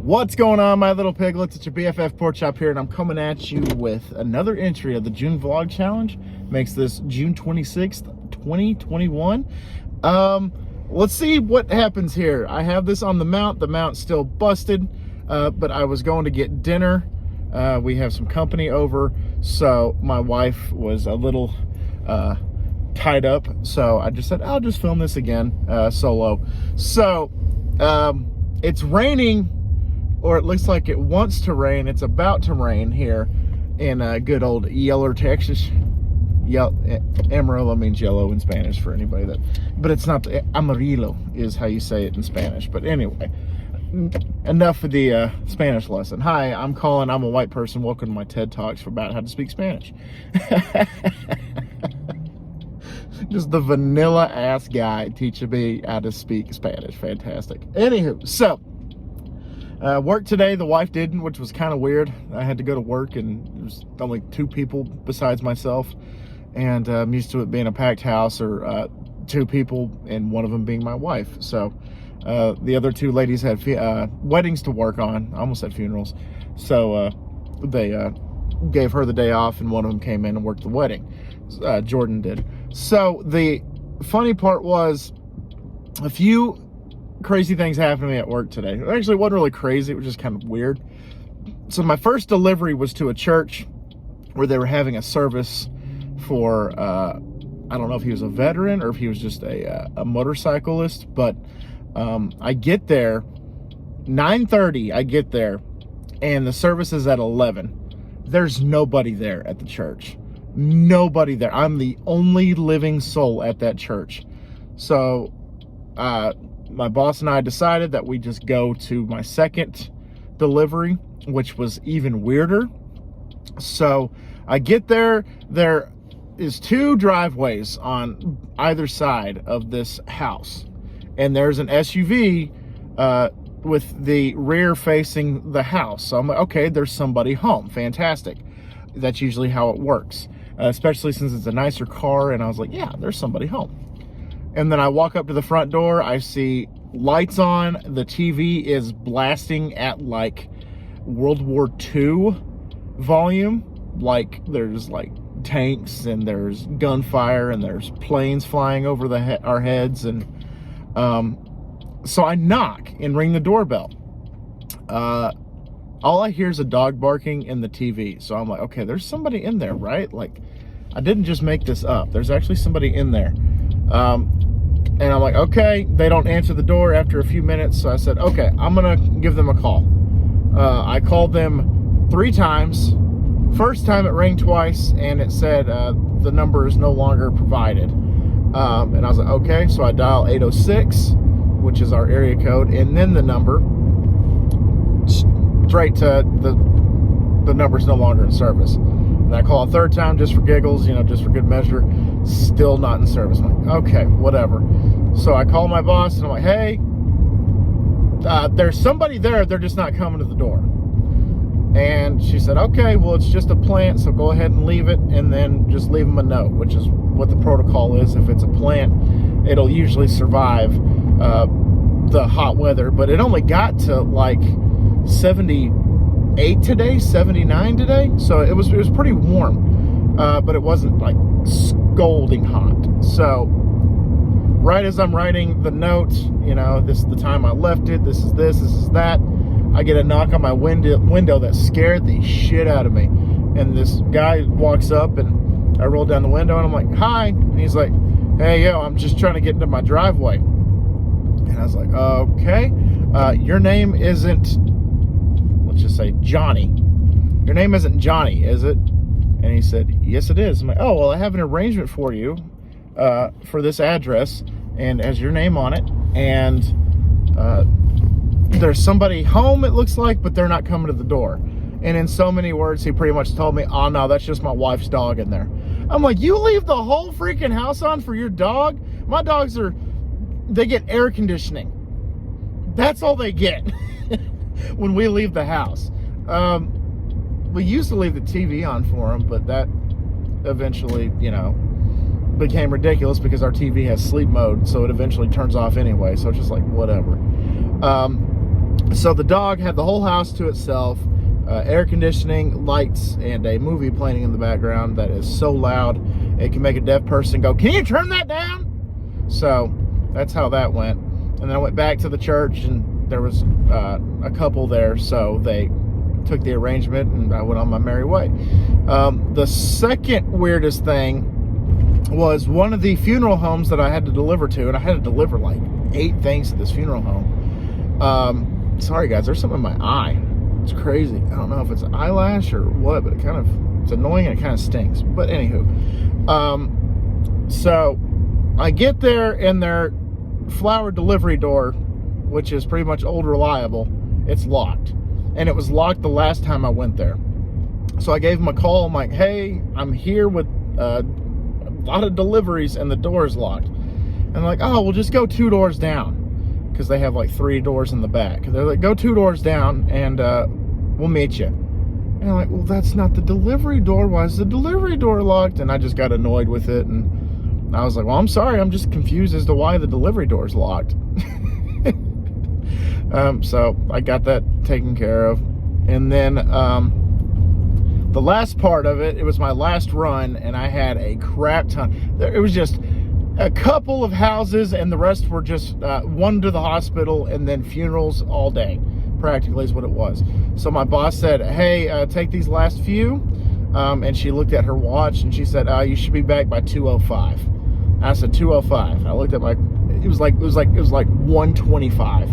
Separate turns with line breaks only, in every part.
What's going on, my little piglets? It's your BFF Pork Chop here, and I'm coming at you with another entry of the June Vlog Challenge. Makes this June 26th, 2021. Let's see what happens here. I have this on the mount. The mount's still busted, but I was going to get dinner. We have some company over, so my wife was a little tied up, so I just said, I'll just film this again, solo. So, it's raining, or it looks like it wants to rain. It's about to rain here in good old Yeller, Texas. Amarillo means yellow in Spanish for anybody that, but it's not. Amarillo is how you say it in Spanish. But anyway, enough of the Spanish lesson. Hi, I'm Colin. I'm a white person. Welcome to my TED Talks about how to speak Spanish. Just the vanilla ass guy teaching me how to speak Spanish. Fantastic. Anywho, so work today, the wife didn't, which was kind of weird. I had to go to work and there's only two people besides myself, and I'm used to it being a packed house, or two people and one of them being my wife. So the other two ladies had weddings to work on. I almost said funerals. So they gave her the day off, and one of them came in and worked the wedding. Jordan did. So the funny part was, a few crazy things happened to me at work today. Actually, it wasn't really crazy. It was just kind of weird. So my first delivery was to a church where they were having a service for, I don't know if he was a veteran or if he was just a motorcyclist, but I get there, 9:30, I get there, and the service is at 11. There's nobody there at the church. Nobody there. I'm the only living soul at that church. So my boss and I decided that we just go to my second delivery, which was even weirder. So I get there. There is two driveways on either side of this house, and there's an SUV with the rear facing the house. So I'm like, okay, there's somebody home. Fantastic. That's usually how it works, especially since it's a nicer car. And I was like, yeah, there's somebody home. And then I walk up to the front door. I see lights on. The TV is blasting at like World War II volume. Like there's like tanks and there's gunfire and there's planes flying over our heads. And so I knock and ring the doorbell. All I hear is a dog barking in the TV. So I'm like, okay, there's somebody in there, right? Like, I didn't just make this up. There's actually somebody in there. And I'm like, okay. They don't answer the door after a few minutes. So I said, okay, I'm going to give them a call. I called them 3 times. First time it rang twice, and it said the number is no longer provided. And I was like, okay. So I dial 806, which is our area code, and then the number. Straight to the number's no longer in service. And I call a third time just for giggles, you know, just for good measure. Still not in service. I'm like, okay, whatever. So I call my boss and I'm like, hey, there's somebody there. They're just not coming to the door. And she said, okay, well, it's just a plant, so go ahead and leave it, and then just leave them a note, which is what the protocol is. If it's a plant, it'll usually survive the hot weather. But it only got to like 78 today, 79 today, so it was pretty warm, but it wasn't like scalding hot. So right as I'm writing the note, you know, this is the time I left it, this is that, I get a knock on my window that scared the shit out of me. And this guy walks up, and I roll down the window and I'm like, hi. And he's like, hey, yo, I'm just trying to get into my driveway. And I was like, okay, your name isn't, let's just say Johnny. Your name isn't Johnny, is it? And he said, yes, it is. I'm like, oh, well, I have an arrangement for you for this address, and has your name on it. And there's somebody home, it looks like, but they're not coming to the door. And in so many words, he pretty much told me, oh, no, that's just my wife's dog in there. I'm like, you leave the whole freaking house on for your dog? My dogs they get air conditioning. That's all they get when we leave the house. We used to leave the TV on for them, but that eventually, you know, became ridiculous because our TV has sleep mode, so it eventually turns off anyway. So it's just like, whatever. So the dog had the whole house to itself, air conditioning, lights, and a movie playing in the background that is so loud it can make a deaf person go, "Can you turn that down?" So that's how that went. And then I went back to the church, and there was a couple there, so they took the arrangement, and I went on my merry way. The second weirdest thing was one of the funeral homes that I had to deliver to, and I had to deliver like 8 things to this funeral home. Sorry guys, there's something in my eye. It's crazy. I don't know if it's an eyelash or what, but it's annoying and it kind of stinks. But anywho, so I get there, and their flower delivery door, which is pretty much old reliable, it's locked. And it was locked the last time I went there. So I gave them a call. I'm like, "Hey, I'm here with a lot of deliveries and the door's locked." And they're like, "Oh, we'll just go 2 doors down." Because they have like 3 doors in the back. They're like, "Go 2 doors down and we'll meet you." And I'm like, "Well, that's not the delivery door. Why is the delivery door locked?" And I just got annoyed with it. And I was like, "Well, I'm sorry. I'm just confused as to why the delivery door is locked." So I got that taken care of. And then the last part of it, it was my last run, and I had a crap ton. It was just a couple of houses, and the rest were just one to the hospital, and then funerals all day, practically is what it was. So my boss said, "Hey, take these last few." And she looked at her watch, and she said, "You should be back by 2:05. I said, 2:05. I looked at it was like 1:25.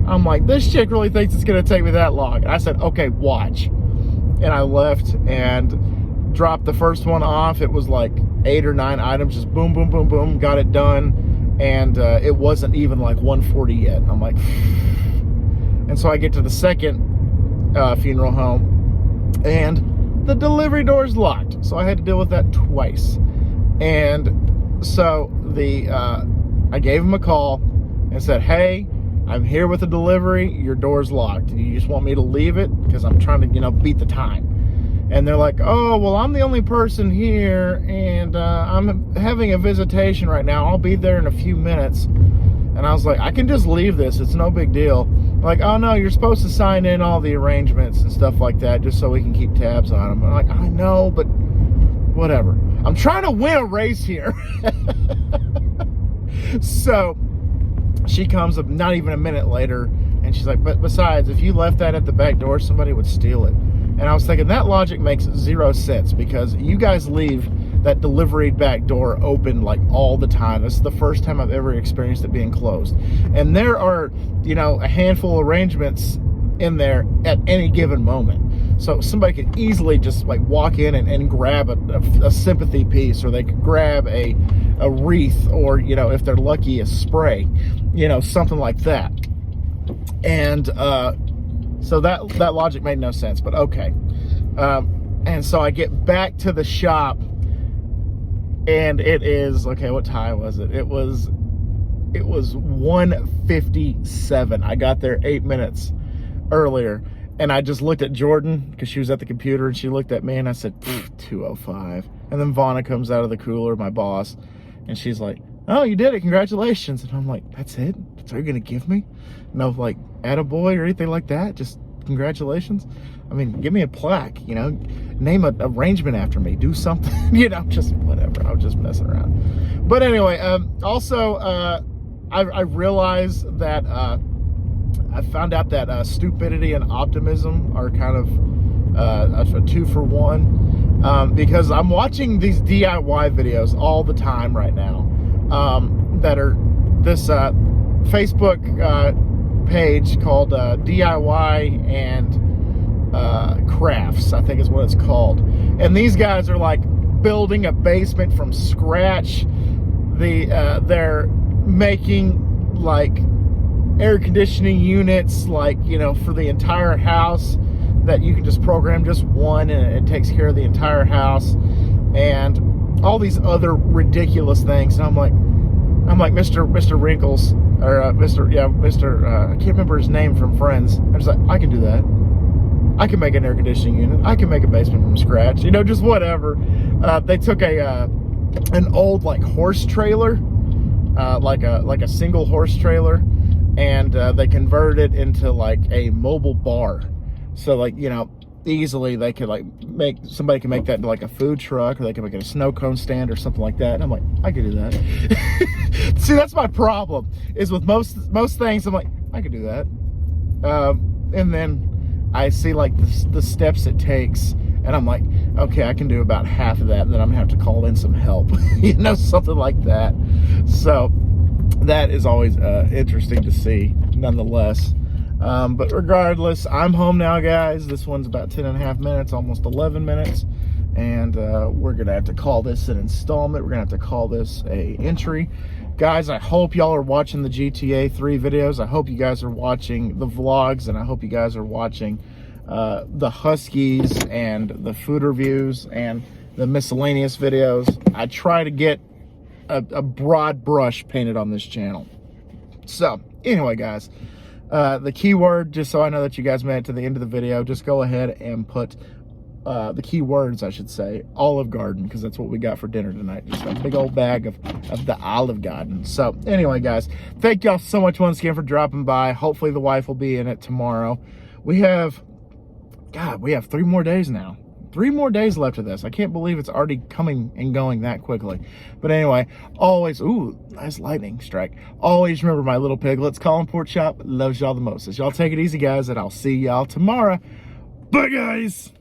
I'm like, "This chick really thinks it's gonna take me that long." And I said, "Okay, watch." And I left and dropped the first one off. It was like 8 or 9 items, just boom, boom, boom, boom, got it done. And it wasn't even like 1:40 yet. I'm like, and so I get to the second funeral home, and the delivery door is locked. So I had to deal with that twice. And so I gave him a call and said, "Hey, I'm here with a delivery. Your door's locked. Do you just want me to leave it? Because I'm trying to, beat the time." And they're like, "Oh, well, I'm the only person here, and I'm having a visitation right now. I'll be there in a few minutes." And I was like, "I can just leave this. It's no big deal." Like, "Oh, no, you're supposed to sign in all the arrangements and stuff like that just so we can keep tabs on them." I'm like, "I know, but whatever. I'm trying to win a race here." So she comes up not even a minute later, and she's like, "But besides, if you left that at the back door, somebody would steal it." And I was thinking, that logic makes 0 sense, because you guys leave that delivery back door open like all the time. This is the first time I've ever experienced it being closed. And there are, a handful of arrangements in there at any given moment. So somebody could easily just like walk in and grab a sympathy piece, or they could grab a wreath, or, if they're lucky, a spray, something like that. And so that logic made no sense, but okay. And so I get back to the shop, and it is, okay, what time was it? It was 1:57. I got there 8 minutes earlier. And I just looked at Jordan, because she was at the computer, and she looked at me, and I said, 2:05. And then Vonna comes out of the cooler, my boss, and she's like, "Oh, you did it, congratulations." And I'm like, "That's it? That's all you're gonna give me? No, like, attaboy or anything like that? Just congratulations? I mean, give me a plaque, name an arrangement after me, do something," just whatever. I was just messing around. But anyway, also, I realized that, I found out that stupidity and optimism are kind of a 2 for 1, because I'm watching these DIY videos all the time right now, that are this Facebook page called DIY and Crafts, I think is what it's called. And these guys are like building a basement from scratch. They're making like air conditioning units, like, for the entire house, that you can just program just one and it takes care of the entire house, and all these other ridiculous things. And I'm like Mr. Wrinkles, or I can't remember his name from Friends. I'm just like, I can do that. I can make an air conditioning unit. I can make a basement from scratch. Just whatever. They took an old like horse trailer, like a single horse trailer, and they converted it into like a mobile bar. So like, you know, easily they could like somebody can make that into like a food truck, or they can make it a snow cone stand or something like that. And I'm like, I could do that. See, that's my problem, is with most things I'm like, I could do that. And then I see like the steps it takes, and I'm like, okay, I can do about half of that, and then I'm gonna have to call in some help. You know, something like that. So that is always interesting to see nonetheless. But regardless, I'm home now, guys. This one's about 10.5 minutes, almost 11 minutes. And we're going to have to call this an installment. We're going to have to call this a entry. Guys, I hope y'all are watching the GTA 3 videos. I hope you guys are watching the vlogs. And I hope you guys are watching the Huskies and the food reviews and the miscellaneous videos. I try to get a broad brush painted on this channel. So, anyway, guys. The keyword, just so I know that you guys made it to the end of the video, just go ahead and put the keywords, I should say, Olive Garden, because that's what we got for dinner tonight. Just a big old bag of the Olive Garden. So anyway, guys, thank y'all so much once again for dropping by. Hopefully the wife will be in it tomorrow. We have 3 more days now. 3 more days left of this. I can't believe it's already coming and going that quickly. But anyway, always, ooh, nice lightning strike. Always remember, my little piglets, Colin Pork Chop loves y'all the most. Y'all take it easy, guys, and I'll see y'all tomorrow. Bye, guys.